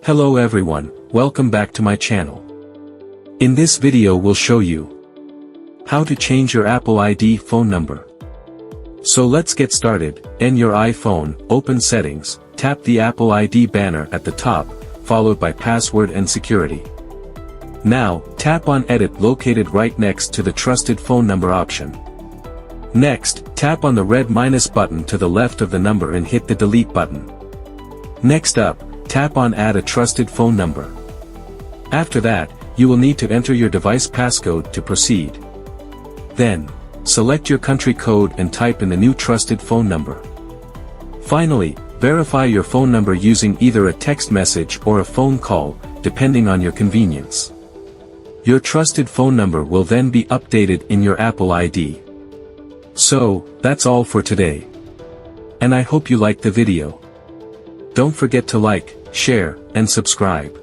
Hello everyone, welcome back to my channel. In this video we'll show you how to change your Apple ID phone number. So let's get started. In your iPhone, open Settings, tap the Apple ID banner at the top, followed by Password and Security. Now, tap on Edit located right next to the Trusted Phone Number option. Next, tap on the red minus button to the left of the number and hit the Delete button. Next up, tap on Add a Trusted Phone Number. After that, you will need to enter your device passcode to proceed. Then, select your country code and type in the new trusted phone number. Finally, verify your phone number using either a text message or a phone call, depending on your convenience. Your trusted phone number will then be updated in your Apple ID. So, that's all for today. And I hope you liked the video. Don't forget to like, share, and subscribe.